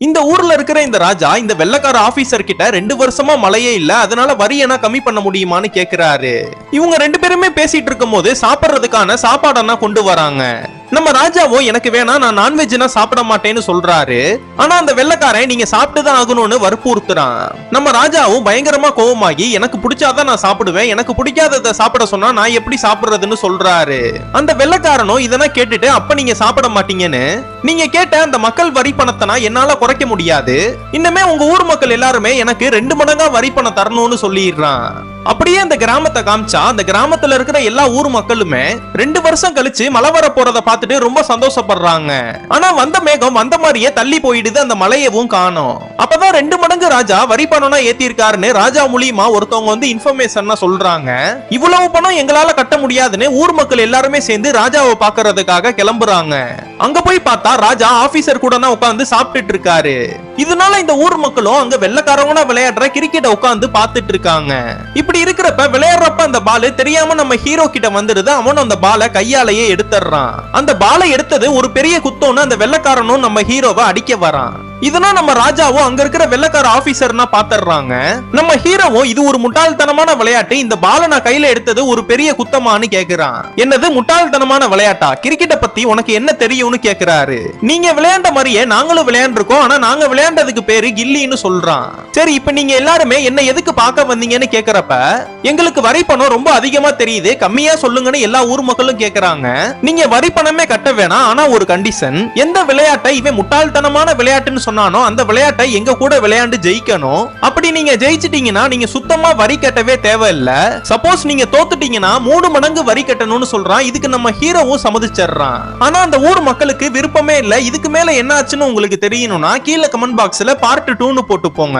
இந்த ஊர்ல இருக்கிற இந்த ராஜா இந்த வெள்ளக்கார ஆபீசர் கிட்ட 2 வருஷமா மழையே இல்ல, அதனால வரியனா கம்மி பண்ண முடியுமான்னு கேக்குறாரு. இவங்க 2 பேருமே பேசிட்டு இருக்கும் போது சாப்பிடுறதுக்கான சாப்பாடனா கொண்டு வராங்க. நம்ம ராஜாவோ எனக்கு வேணா, நான் நான்வெஜ்னா சாப்பிட மாட்டேன்னு சொல்றாரு. ஆனா அந்த வெள்ளக்காரன் நீங்க சாப்பிட்டுதான் ஆகணும்னு வற்புறுத்துறான். நம்ம ராஜாவும் பயங்கரமா கோவமாகி எனக்கு பிடிச்சாதான் நான் சாப்பிடுவேன், எனக்கு பிடிக்காததை சாப்பிட சொன்னா நான் எப்படி சாப்பிடுறதுன்னு சொல்றாரு. அந்த வெள்ளக்காரனும் இதெல்லாம் கேட்டுட்டு அப்ப நீங்க சாப்பிட மாட்டீங்கன்னு, நீங்க கேட்ட அந்த மக்கள் வரி பணத்தை என்னால குறைக்க முடியாது, இன்னமே உங்க ஊர் மக்கள் எல்லாருமே எனக்கு 2 மடங்கா வரி பணம் தரணும்னு சொல்லிடுறான். அப்படியே அந்த கிராமத்தை காமிச்சா அந்த கிராமத்துல இருக்கிற எல்லா ஊர் மக்களுமே 2 வருஷம் கழிச்சு மழை வர போறத பார்த்துட்டு ரொம்ப சந்தோஷப்படுறாங்க. ஆனா வந்த மேகம் வந்த மாதிரியே தள்ளி போயிடுது, அந்த மழையவும் காணோம். அப்பதான் 2 மடங்கு ராஜா வரி பணம்னா ஏத்தி இருக்காருன்னு ராஜா மூலியமா ஒருத்தவங்க வந்து இன்ஃபர்மேஷன் சொல்றாங்க. இவ்வளவு பணம் எங்களால கட்ட முடியாதுன்னு ஊர் மக்கள் எல்லாருமே சேர்ந்து ராஜாவை பாக்குறதுக்காக கிளம்புறாங்க. அங்க போய் பார்த்தா ராஜா ஆபீசர் கூட உட்கார்ந்து சாப்பிட்டுட்டு இருக்காரு. இதனால இந்த ஊர் மக்களும் அங்க வெள்ளக்காரவனா விளையாடுற கிரிக்கெட்டை உட்கார்ந்து பார்த்துட்டு இருக்காங்க. இப்படி இருக்கிறப்ப விளையாடுறப்ப அந்த பால் தெரியாம நம்ம ஹீரோ கிட்ட வந்துருது. அவன் அந்த பாலை கையாலேயே எடுத்துறான். அந்த பாலை எடுத்தது ஒரு பெரிய குத்தோன்னு அந்த வெள்ளக்காரனும் நம்ம ஹீரோவை அடிக்க வரான். இதனால நம்ம ராஜாவும் அங்க இருக்கிற வெள்ளக்கார ஆபீசர்னா பாத்துறாங்க. நம்ம ஹீரோவும் இது ஒரு முட்டாள்தனமான விளையாட்டு, இந்த பாலை நான் கையில எடுத்தது ஒரு பெரிய குத்தமான்னு கேக்குறான். என்னது முட்டாள்தனமான விளையாட்டா, கிரிக்கெட்டை பத்தி உனக்கு என்ன தெரியும்னு கேக்குறாரு. நீங்க விளையாண்ட மாதிரியே நாங்களும் விளையாண்டுருக்கோம், ஆனா நாங்க விளையாண்டதுக்கு பேரு கில்லின்னு சொல்றான். சரி இப்ப நீங்க எல்லாருமே என்ன எதுக்கு பார்க்க வந்தீங்கன்னு கேக்குறப்ப, எங்களுக்கு வரி பணம் ரொம்ப அதிகமா தெரியுது, கம்மியா சொல்லுங்கன்னு எல்லா ஊர் மக்களும் கேக்குறாங்க. நீங்க வரி பணமே கட்ட வேணாம், ஆனா ஒரு கண்டிஷன், எந்த விளையாட்டை இவன் முட்டாள்தனமான விளையாட்டுன்னு சொன்னானோ அந்த விளையாட்டை எங்க கூட விளையாண்டு ஜெயிக்கணும். அப்படி நீங்க ஜெயிச்சிட்டீங்கன்னா நீங்க சுத்தமா வரி கட்டவே தேவையில்லை. சப்போஸ் நீங்க தோத்துட்டீங்கன்னா 3 மடங்கு வரி கட்டணும்னு சொல்றான். இதுக்கு நம்ம ஹீரோவும் சம்மதிச்சிடுறான். ஆனா அந்த ஊர் மக்களுக்கு விருப்பமே இல்ல. இதுக்கு மேல என்ன ஆச்சுன்னு உங்களுக்கு தெரியணும்னா கீழே கமெண்ட் பாக்ஸ்ல பார்ட் 2ன்னு போட்டு போங்க.